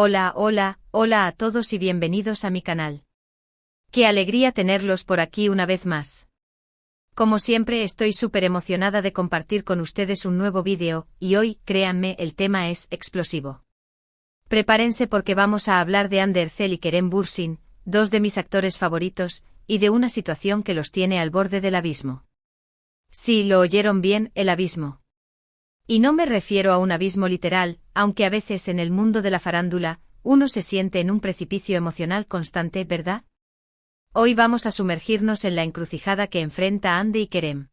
Hola a todos y bienvenidos a mi canal. Qué alegría tenerlos por aquí una vez más. Como siempre estoy súper emocionada de compartir con ustedes un nuevo vídeo, y hoy, créanme, el tema es explosivo. Prepárense porque vamos a hablar de Hande Erçel y Kerem Bürsin, dos de mis actores favoritos, y de una situación que los tiene al borde del abismo. Sí, lo oyeron bien, el abismo. Y no me refiero a un abismo literal, aunque a veces en el mundo de la farándula, uno se siente en un precipicio emocional constante, ¿verdad? Hoy vamos a sumergirnos en la encrucijada que enfrenta Hande y Kerem.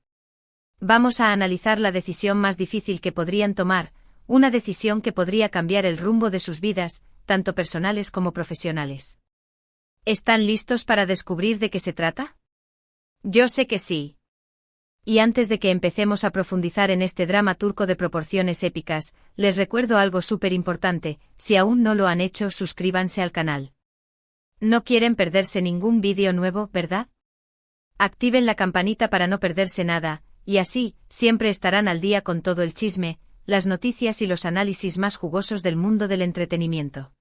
Vamos a analizar la decisión más difícil que podrían tomar, una decisión que podría cambiar el rumbo de sus vidas, tanto personales como profesionales. ¿Están listos para descubrir de qué se trata? Yo sé que sí. Y antes de que empecemos a profundizar en este drama turco de proporciones épicas, les recuerdo algo súper importante: si aún no lo han hecho, suscríbanse al canal. No quieren perderse ningún vídeo nuevo, ¿verdad? Activen la campanita para no perderse nada, y así, siempre estarán al día con todo el chisme, las noticias y los análisis más jugosos del mundo del entretenimiento.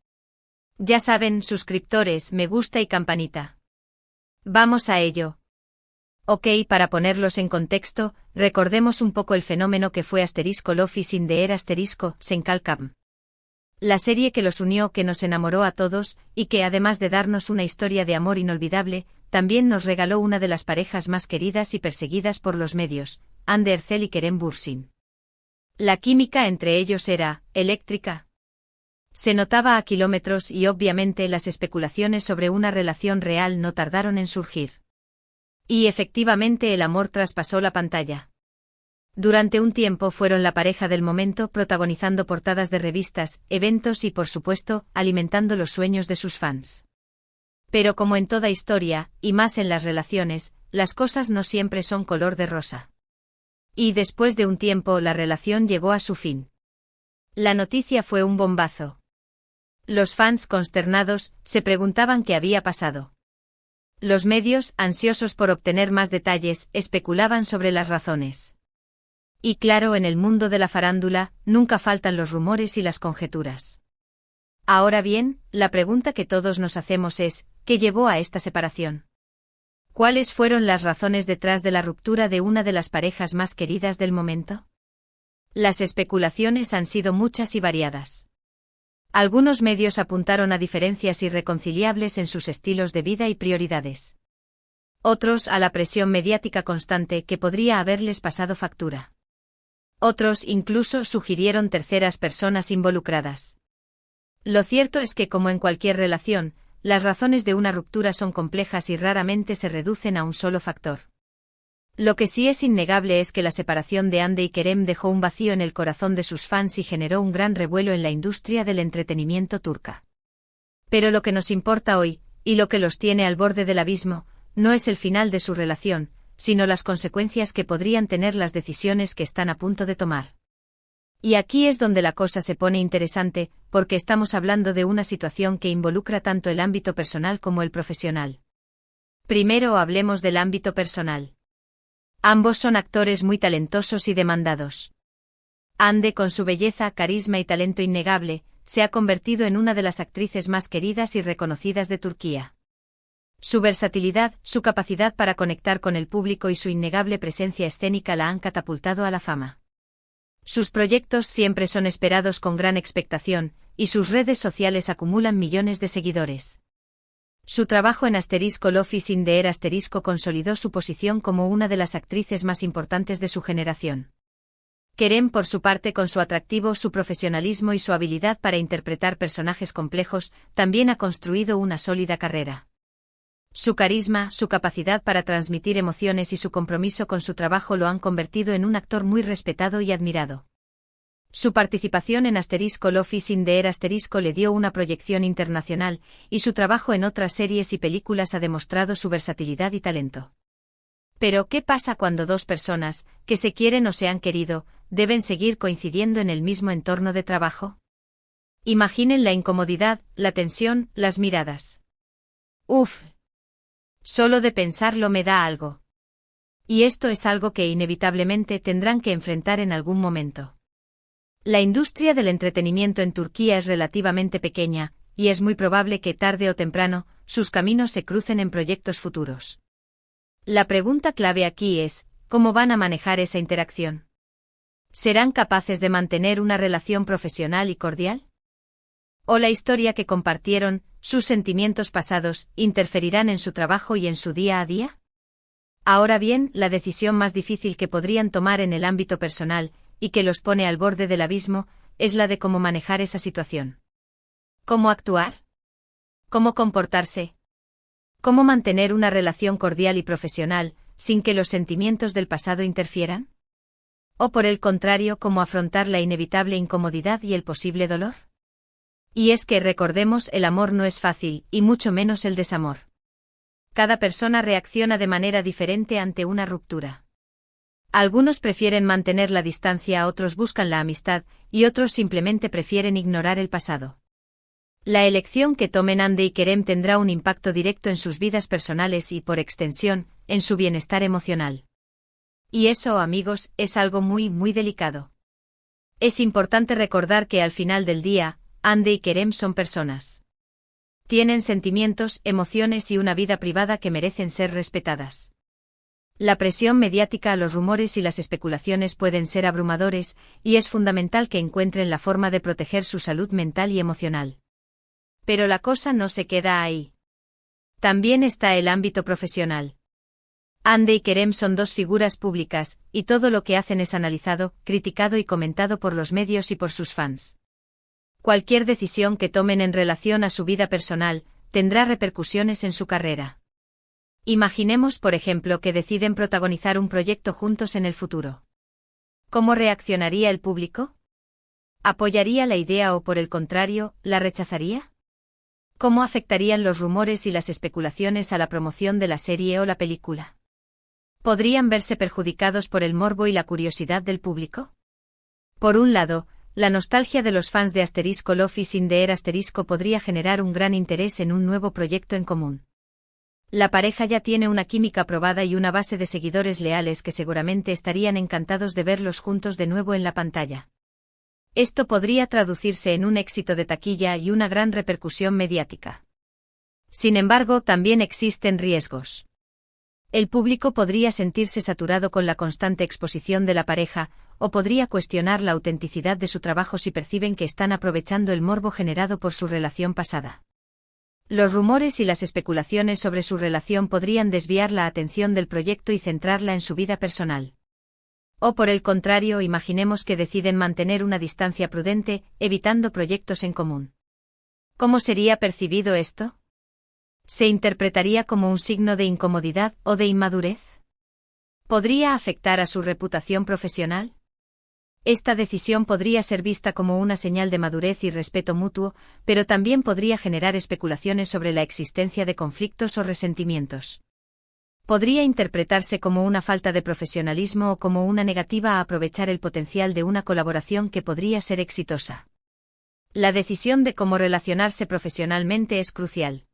Ya saben, suscriptores, me gusta y campanita. Vamos a ello. Ok, para ponerlos en contexto, recordemos un poco el fenómeno que fue *Love is in the air *Senkalkam. La serie que los unió, que nos enamoró a todos, y que además de darnos una historia de amor inolvidable, también nos regaló una de las parejas más queridas y perseguidas por los medios, Hande Erçel y Kerem Bürsin. La química entre ellos era eléctrica. Se notaba a kilómetros y obviamente las especulaciones sobre una relación real no tardaron en surgir. Y efectivamente el amor traspasó la pantalla. Durante un tiempo fueron la pareja del momento, protagonizando portadas de revistas, eventos y, por supuesto, alimentando los sueños de sus fans. Pero como en toda historia, y más en las relaciones, las cosas no siempre son color de rosa. Y después de un tiempo la relación llegó a su fin. La noticia fue un bombazo. Los fans, consternados, se preguntaban qué había pasado. Los medios, ansiosos por obtener más detalles, especulaban sobre las razones. Y claro, en el mundo de la farándula, nunca faltan los rumores y las conjeturas. Ahora bien, la pregunta que todos nos hacemos es, ¿qué llevó a esta separación? ¿Cuáles fueron las razones detrás de la ruptura de una de las parejas más queridas del momento? Las especulaciones han sido muchas y variadas. Algunos medios apuntaron a diferencias irreconciliables en sus estilos de vida y prioridades. Otros a la presión mediática constante que podría haberles pasado factura. Otros incluso sugirieron terceras personas involucradas. Lo cierto es que, como en cualquier relación, las razones de una ruptura son complejas y raramente se reducen a un solo factor. Lo que sí es innegable es que la separación de Hande y Kerem dejó un vacío en el corazón de sus fans y generó un gran revuelo en la industria del entretenimiento turca. Pero lo que nos importa hoy, y lo que los tiene al borde del abismo, no es el final de su relación, sino las consecuencias que podrían tener las decisiones que están a punto de tomar. Y aquí es donde la cosa se pone interesante, porque estamos hablando de una situación que involucra tanto el ámbito personal como el profesional. Primero hablemos del ámbito personal. Ambos son actores muy talentosos y demandados. Hande, con su belleza, carisma y talento innegable, se ha convertido en una de las actrices más queridas y reconocidas de Turquía. Su versatilidad, su capacidad para conectar con el público y su innegable presencia escénica la han catapultado a la fama. Sus proyectos siempre son esperados con gran expectación, y sus redes sociales acumulan millones de seguidores. Su trabajo en *Love is in the air* consolidó su posición como una de las actrices más importantes de su generación. Kerem, por su parte, con su atractivo, su profesionalismo y su habilidad para interpretar personajes complejos, también ha construido una sólida carrera. Su carisma, su capacidad para transmitir emociones y su compromiso con su trabajo lo han convertido en un actor muy respetado y admirado. Su participación en *Love is in the air* le dio una proyección internacional, y su trabajo en otras series y películas ha demostrado su versatilidad y talento. Pero, ¿qué pasa cuando dos personas, que se quieren o se han querido, deben seguir coincidiendo en el mismo entorno de trabajo? Imaginen la incomodidad, la tensión, las miradas. Uf. Solo de pensarlo me da algo. Y esto es algo que inevitablemente tendrán que enfrentar en algún momento. La industria del entretenimiento en Turquía es relativamente pequeña, y es muy probable que tarde o temprano, sus caminos se crucen en proyectos futuros. La pregunta clave aquí es, ¿cómo van a manejar esa interacción? ¿Serán capaces de mantener una relación profesional y cordial? ¿O la historia que compartieron, sus sentimientos pasados, interferirán en su trabajo y en su día a día? Ahora bien, la decisión más difícil que podrían tomar en el ámbito personal, y que los pone al borde del abismo, es la de cómo manejar esa situación. ¿Cómo actuar? ¿Cómo comportarse? ¿Cómo mantener una relación cordial y profesional, sin que los sentimientos del pasado interfieran? ¿O por el contrario, cómo afrontar la inevitable incomodidad y el posible dolor? Y es que recordemos, el amor no es fácil, y mucho menos el desamor. Cada persona reacciona de manera diferente ante una ruptura. Algunos prefieren mantener la distancia, otros buscan la amistad, y otros simplemente prefieren ignorar el pasado. La elección que tomen Hande y Kerem tendrá un impacto directo en sus vidas personales y, por extensión, en su bienestar emocional. Y eso, amigos, es algo muy, muy delicado. Es importante recordar que al final del día, Hande y Kerem son personas. Tienen sentimientos, emociones y una vida privada que merecen ser respetadas. La presión mediática, los rumores y las especulaciones pueden ser abrumadores, y es fundamental que encuentren la forma de proteger su salud mental y emocional. Pero la cosa no se queda ahí. También está el ámbito profesional. Hande y Kerem son dos figuras públicas, y todo lo que hacen es analizado, criticado y comentado por los medios y por sus fans. Cualquier decisión que tomen en relación a su vida personal, tendrá repercusiones en su carrera. Imaginemos, por ejemplo, que deciden protagonizar un proyecto juntos en el futuro. ¿Cómo reaccionaría el público? ¿Apoyaría la idea o, por el contrario, la rechazaría? ¿Cómo afectarían los rumores y las especulaciones a la promoción de la serie o la película? ¿Podrían verse perjudicados por el morbo y la curiosidad del público? Por un lado, la nostalgia de los fans de Love is in the Air podría generar un gran interés en un nuevo proyecto en común. La pareja ya tiene una química probada y una base de seguidores leales que seguramente estarían encantados de verlos juntos de nuevo en la pantalla. Esto podría traducirse en un éxito de taquilla y una gran repercusión mediática. Sin embargo, también existen riesgos. El público podría sentirse saturado con la constante exposición de la pareja, o podría cuestionar la autenticidad de su trabajo si perciben que están aprovechando el morbo generado por su relación pasada. Los rumores y las especulaciones sobre su relación podrían desviar la atención del proyecto y centrarla en su vida personal. O por el contrario, imaginemos que deciden mantener una distancia prudente, evitando proyectos en común. ¿Cómo sería percibido esto? ¿Se interpretaría como un signo de incomodidad o de inmadurez? ¿Podría afectar a su reputación profesional? Esta decisión podría ser vista como una señal de madurez y respeto mutuo, pero también podría generar especulaciones sobre la existencia de conflictos o resentimientos. Podría interpretarse como una falta de profesionalismo o como una negativa a aprovechar el potencial de una colaboración que podría ser exitosa. La decisión de cómo relacionarse profesionalmente es crucial.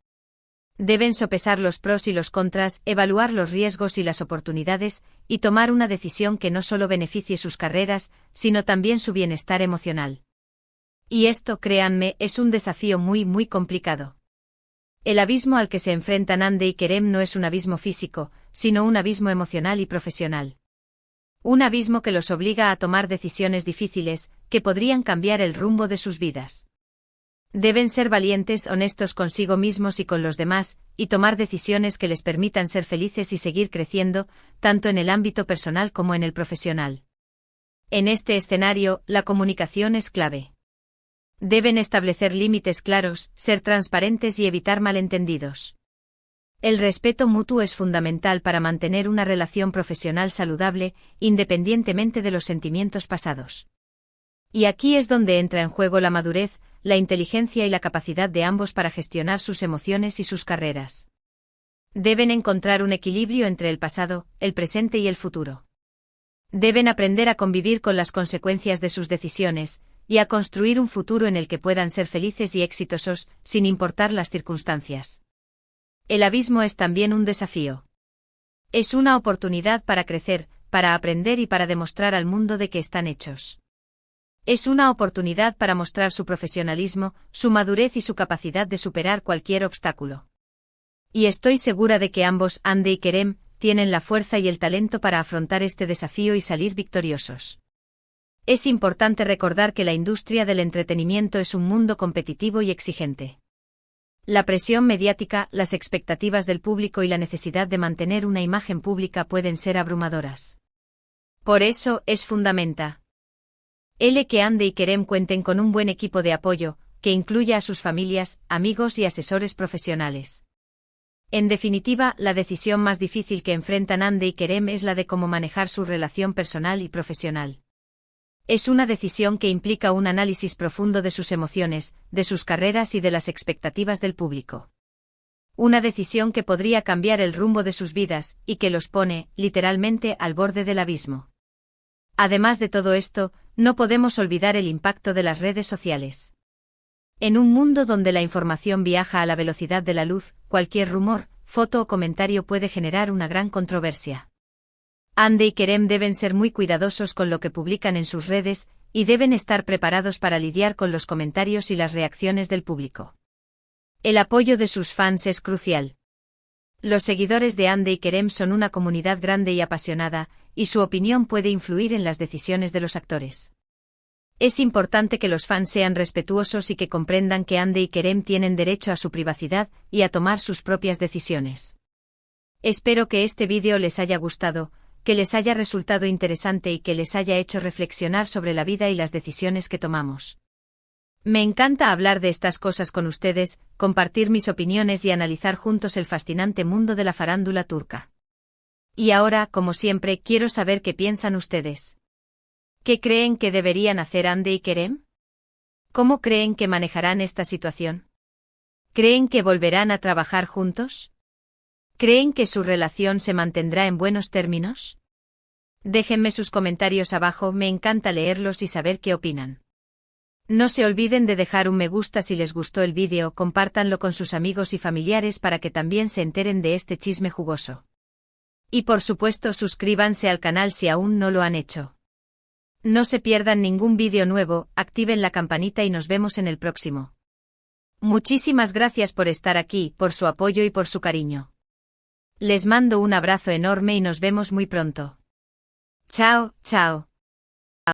Deben sopesar los pros y los contras, evaluar los riesgos y las oportunidades, y tomar una decisión que no solo beneficie sus carreras, sino también su bienestar emocional. Y esto, créanme, es un desafío muy, muy complicado. El abismo al que se enfrentan Hande y Kerem no es un abismo físico, sino un abismo emocional y profesional. Un abismo que los obliga a tomar decisiones difíciles, que podrían cambiar el rumbo de sus vidas. Deben ser valientes, honestos consigo mismos y con los demás, y tomar decisiones que les permitan ser felices y seguir creciendo, tanto en el ámbito personal como en el profesional. En este escenario, la comunicación es clave. Deben establecer límites claros, ser transparentes y evitar malentendidos. El respeto mutuo es fundamental para mantener una relación profesional saludable, independientemente de los sentimientos pasados. Y aquí es donde entra en juego la madurez, la inteligencia y la capacidad de ambos para gestionar sus emociones y sus carreras. Deben encontrar un equilibrio entre el pasado, el presente y el futuro. Deben aprender a convivir con las consecuencias de sus decisiones, y a construir un futuro en el que puedan ser felices y exitosos, sin importar las circunstancias. El abismo es también un desafío. Es una oportunidad para crecer, para aprender y para demostrar al mundo de qué están hechos. Es una oportunidad para mostrar su profesionalismo, su madurez y su capacidad de superar cualquier obstáculo. Y estoy segura de que ambos, Hande y Kerem, tienen la fuerza y el talento para afrontar este desafío y salir victoriosos. Es importante recordar que la industria del entretenimiento es un mundo competitivo y exigente. La presión mediática, las expectativas del público y la necesidad de mantener una imagen pública pueden ser abrumadoras. Por eso, es fundamental que Hande y Kerem cuenten con un buen equipo de apoyo, que incluya a sus familias, amigos y asesores profesionales. En definitiva, la decisión más difícil que enfrentan Hande y Kerem es la de cómo manejar su relación personal y profesional. Es una decisión que implica un análisis profundo de sus emociones, de sus carreras y de las expectativas del público. Una decisión que podría cambiar el rumbo de sus vidas, y que los pone, literalmente, al borde del abismo. Además de todo esto, no podemos olvidar el impacto de las redes sociales. En un mundo donde la información viaja a la velocidad de la luz, cualquier rumor, foto o comentario puede generar una gran controversia. Hande y Kerem deben ser muy cuidadosos con lo que publican en sus redes, y deben estar preparados para lidiar con los comentarios y las reacciones del público. El apoyo de sus fans es crucial. Los seguidores de Hande y Kerem son una comunidad grande y apasionada, y su opinión puede influir en las decisiones de los actores. Es importante que los fans sean respetuosos y que comprendan que Hande y Kerem tienen derecho a su privacidad y a tomar sus propias decisiones. Espero que este vídeo les haya gustado, que les haya resultado interesante y que les haya hecho reflexionar sobre la vida y las decisiones que tomamos. Me encanta hablar de estas cosas con ustedes, compartir mis opiniones y analizar juntos el fascinante mundo de la farándula turca. Y ahora, como siempre, quiero saber qué piensan ustedes. ¿Qué creen que deberían hacer Hande y Kerem? ¿Cómo creen que manejarán esta situación? ¿Creen que volverán a trabajar juntos? ¿Creen que su relación se mantendrá en buenos términos? Déjenme sus comentarios abajo, me encanta leerlos y saber qué opinan. No se olviden de dejar un me gusta si les gustó el vídeo, compártanlo con sus amigos y familiares para que también se enteren de este chisme jugoso. Y por supuesto suscríbanse al canal si aún no lo han hecho. No se pierdan ningún vídeo nuevo, activen la campanita y nos vemos en el próximo. Muchísimas gracias por estar aquí, por su apoyo y por su cariño. Les mando un abrazo enorme y nos vemos muy pronto. Chao, chao.